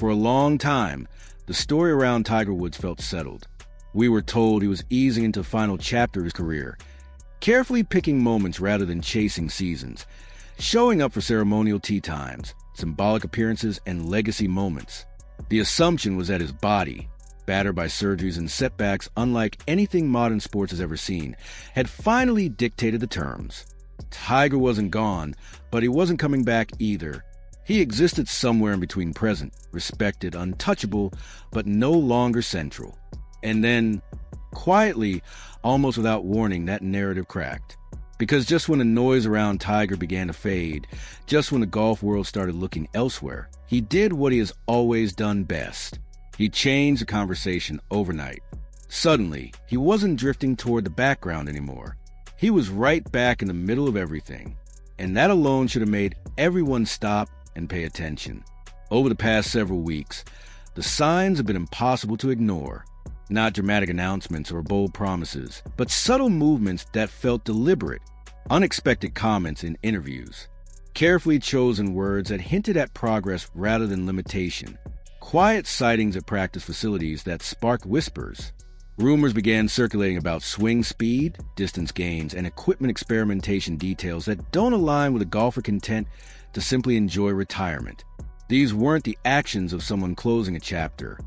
For a long time, the story around Tiger Woods felt settled. We were told he was easing into the final chapter of his career, carefully picking moments rather than chasing seasons, showing up for ceremonial tee times, symbolic appearances, and legacy moments. The assumption was that his body, battered by surgeries and setbacks unlike anything modern sports has ever seen, had finally dictated the terms. Tiger wasn't gone, but he wasn't coming back either. He existed somewhere in between present, respected, untouchable, but no longer central. And then, quietly, almost without warning, that narrative cracked. Because just when the noise around Tiger began to fade, just when the golf world started looking elsewhere, he did what he has always done best. He changed the conversation overnight. Suddenly, he wasn't drifting toward the background anymore. He was right back in the middle of everything. And that alone should have made everyone stop and pay attention. Over the past several weeks, the signs have been impossible to ignore. Not dramatic announcements or bold promises, but subtle movements that felt deliberate, unexpected comments in interviews, carefully chosen words that hinted at progress rather than limitation, quiet sightings at practice facilities that sparked whispers. Rumors began circulating about swing speed, distance gains, and equipment experimentation details that don't align with a golfer content to simply enjoy retirement. These weren't the actions of someone closing a chapter.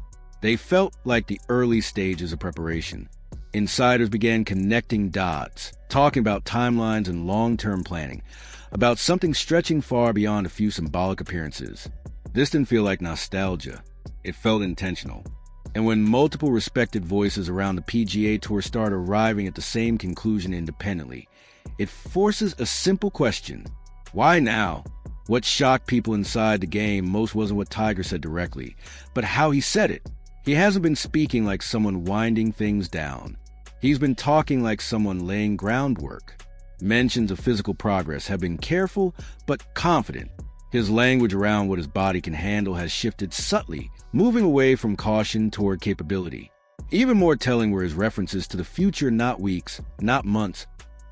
They felt like the early stages of preparation. Insiders began connecting dots, talking about timelines and long-term planning, about something stretching far beyond a few symbolic appearances. This didn't feel like nostalgia. It felt intentional. And when multiple respected voices around the PGA Tour start arriving at the same conclusion independently, it forces a simple question. Why now? What shocked people inside the game most wasn't what Tiger said directly, but how he said it. He hasn't been speaking like someone winding things down. He's been talking like someone laying groundwork. Mentions of physical progress have been careful but confident. His language around what his body can handle has shifted subtly, moving away from caution toward capability. Even more telling were his references to the future, not weeks, not months,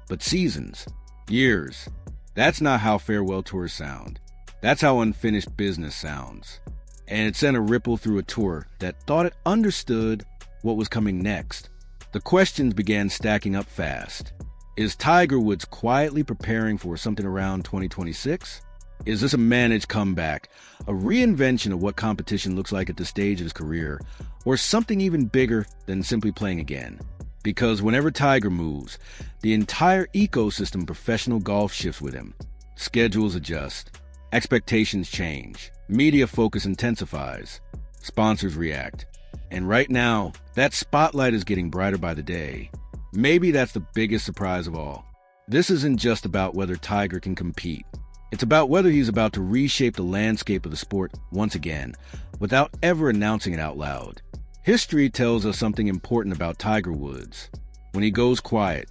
but seasons, years. That's not how farewell tours sound. That's how unfinished business sounds. And it sent a ripple through a tour that thought it understood what was coming next. The questions began stacking up fast. Is Tiger Woods quietly preparing for something around 2026? Is this a managed comeback, a reinvention of what competition looks like at this stage of his career, or something even bigger than simply playing again? Because whenever Tiger moves, the entire ecosystem of professional golf shifts with him. Schedules adjust, expectations change, media focus intensifies, sponsors react. And right now, that spotlight is getting brighter by the day. Maybe that's the biggest surprise of all. This isn't just about whether Tiger can compete. It's about whether he's about to reshape the landscape of the sport once again, without ever announcing it out loud. History tells us something important about Tiger Woods. When he goes quiet,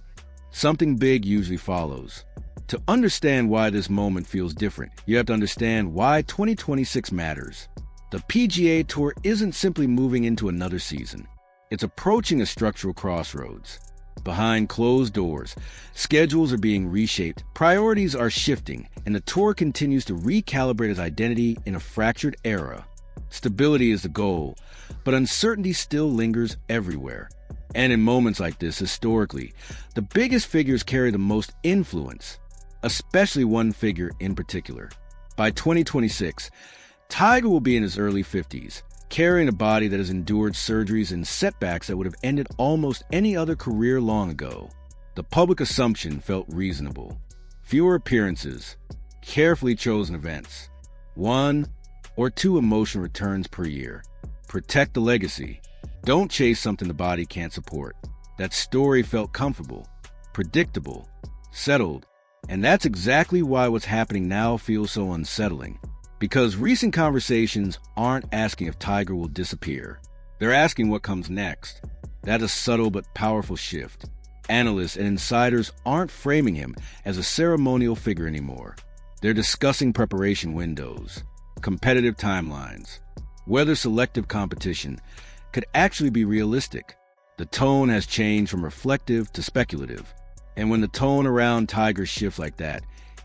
something big usually follows. To understand why this moment feels different, you have to understand why 2026 matters. The PGA Tour isn't simply moving into another season. It's approaching a structural crossroads. Behind closed doors, schedules are being reshaped, priorities are shifting, and the tour continues to recalibrate its identity in a fractured era. Stability is the goal, but uncertainty still lingers everywhere. And in moments like this, historically, the biggest figures carry the most influence, especially one figure in particular. By 2026, Tiger will be in his early 50s, carrying a body that has endured surgeries and setbacks that would have ended almost any other career long ago. The public assumption felt reasonable. Fewer appearances, carefully chosen events, 1 or 2 emotional returns per year. Protect the legacy. Don't chase something the body can't support. That story felt comfortable, predictable, settled, and that's exactly why what's happening now feels so unsettling. Because recent conversations aren't asking if Tiger will disappear. They're asking what comes next. That's a subtle but powerful shift. Analysts and insiders aren't framing him as a ceremonial figure anymore. They're discussing preparation windows, competitive timelines, whether selective competition could actually be realistic. The tone has changed from reflective to speculative. And when the tone around Tiger shifts like that,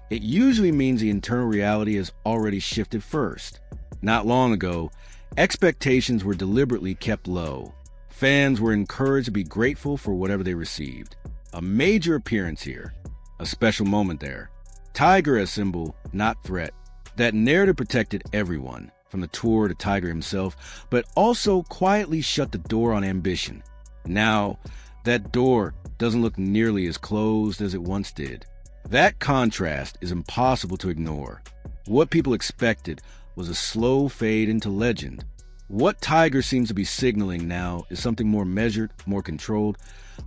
it usually means the internal reality has already shifted first. Not long ago, Expectations were deliberately kept low. Fans were encouraged to be grateful for whatever they received. A major appearance here. A special moment there. Tiger as symbol, not threat. That narrative protected everyone, from the tour to Tiger himself, but also quietly shut the door on ambition. Now, that door doesn't look nearly as closed as it once did. That contrast is impossible to ignore. What people expected was a slow fade into legend. What Tiger seems to be signaling now is something more measured, more controlled,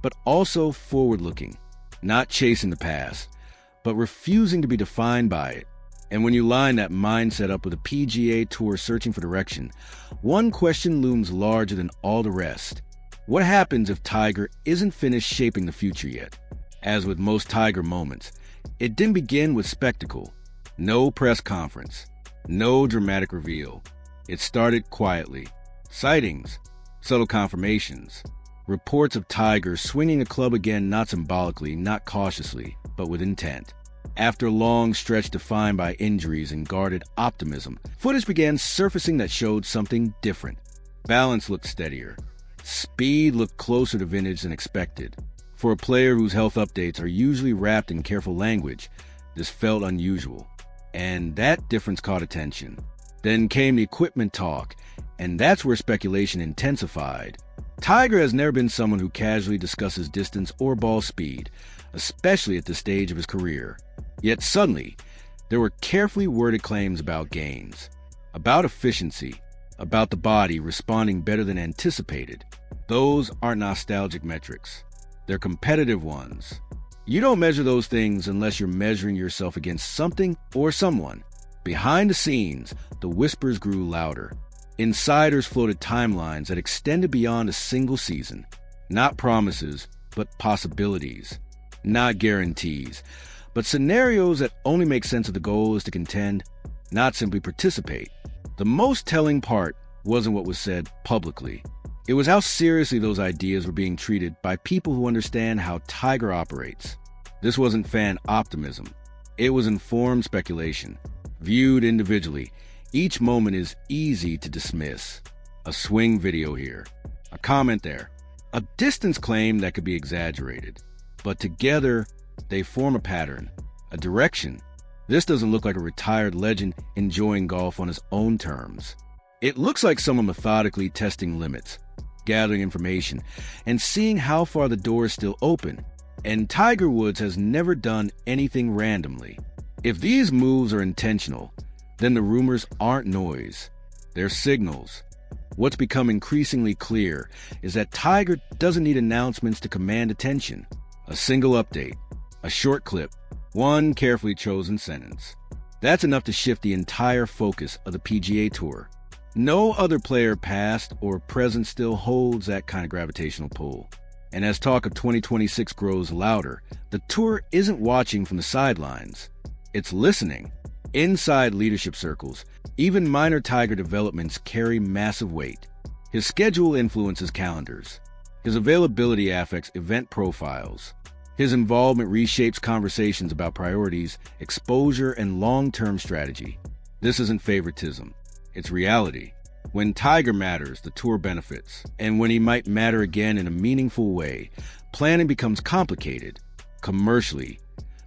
but also forward-looking. Not chasing the past, but refusing to be defined by it. And when you line that mindset up with a PGA Tour searching for direction, one question looms larger than all the rest. What happens if Tiger isn't finished shaping the future yet? As with most Tiger moments, it didn't begin with spectacle. No press conference. No dramatic reveal. It started quietly. Sightings. Subtle confirmations. Reports of Tiger swinging a club again, not symbolically, not cautiously, but with intent. After a long stretch defined by injuries and guarded optimism, footage began surfacing that showed something different. Balance looked steadier. Speed looked closer to vintage than expected. For a player whose health updates are usually wrapped in careful language, this felt unusual. And that difference caught attention. Then came the equipment talk, and that's where speculation intensified. Tiger has never been someone who casually discusses distance or ball speed, especially at this stage of his career. Yet suddenly, there were carefully worded claims about gains, about efficiency, about the body responding better than anticipated. Those aren't nostalgic metrics. They're competitive ones. You don't measure those things unless you're measuring yourself against something or someone. Behind the scenes, the whispers grew louder. Insiders floated timelines that extended beyond a single season. Not promises, but possibilities. Not guarantees, but scenarios that only make sense if the goal is to contend, not simply participate. The most telling part wasn't what was said publicly. It was how seriously those ideas were being treated by people who understand how Tiger operates. This wasn't fan optimism. It was informed speculation. Viewed individually, each moment is easy to dismiss. A swing video here, a comment there, a distance claim that could be exaggerated. But together, they form a pattern, a direction. This doesn't look like a retired legend enjoying golf on his own terms. It looks like someone methodically testing limits, gathering information, and seeing how far the door is still open. And TigerWoods has never done anything randomly. If these moves are intentional, then the rumors aren't noise. They're signals. What's become increasingly clear is that Tiger doesn't need announcements to command attention. A single update, a short clip, one carefully chosen sentence. That's enough to shift the entire focus of the PGA Tour. No other player past or present still holds that kind of gravitational pull. And as talk of 2026 grows louder, the tour isn't watching from the sidelines. It's listening. Inside leadership circles, even minor Tiger developments carry massive weight. His schedule influences calendars. His availability affects event profiles. His involvement reshapes conversations about priorities, exposure, and long-term strategy. This isn't favoritism. It's reality. When Tiger matters, the tour benefits. And when he might matter again in a meaningful way, planning becomes complicated. Commercially,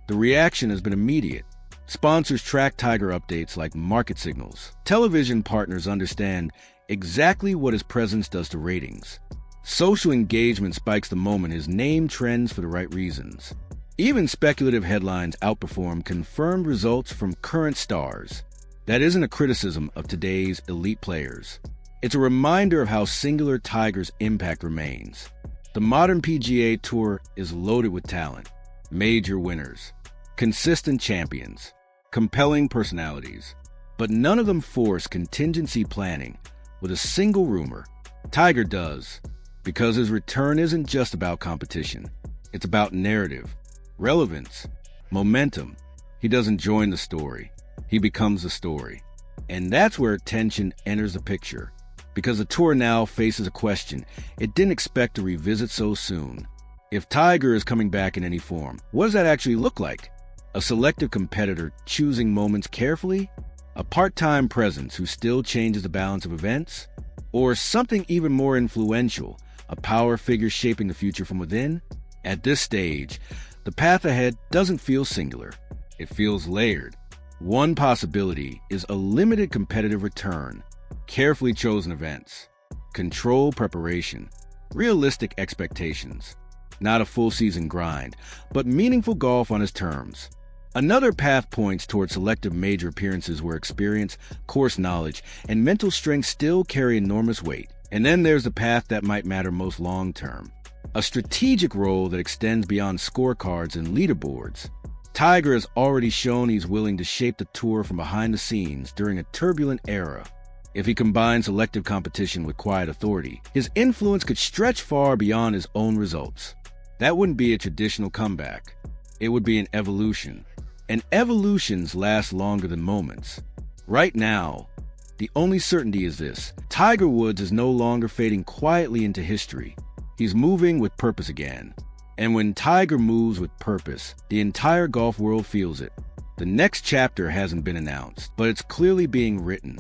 the reaction has been immediate. Sponsors track Tiger updates like market signals. Television partners understand exactly what his presence does to ratings. Social engagement spikes the moment his name trends for the right reasons. Even speculative headlines outperform confirmed results from current stars. That isn't a criticism of today's elite players. It's a reminder of how singular Tiger's impact remains. The modern PGA Tour is loaded with talent, major winners, consistent champions, compelling personalities, but none of them force contingency planning with a single rumor. Tiger does, because his return isn't just about competition. It's about narrative, relevance, momentum. He doesn't join the story. He becomes the story. And that's where tension enters the picture, because the tour now faces a question it didn't expect to revisit so soon. If Tiger is coming back in any form, what does that actually look like? A selective competitor choosing moments carefully? A part-time presence who still changes the balance of events? Or something even more influential, a power figure shaping the future from within? At this stage, the path ahead doesn't feel singular. It feels layered. One possibility is a limited competitive return, carefully chosen events, controlled preparation, realistic expectations. Not a full-season grind, but meaningful golf on his terms. Another path points toward selective major appearances where experience, course knowledge, and mental strength still carry enormous weight. And then there's the path that might matter most long-term. A strategic role that extends beyond scorecards and leaderboards. Tiger has already shown he's willing to shape the tour from behind the scenes during a turbulent era. If he combines selective competition with quiet authority, his influence could stretch far beyond his own results. That wouldn't be a traditional comeback. It would be an evolution. And evolutions last longer than moments. Right now, the only certainty is this: Tiger Woods is no longer fading quietly into history. He's moving with purpose again. And when Tiger moves with purpose, the entire golf world feels it. The next chapter hasn't been announced, but it's clearly being written.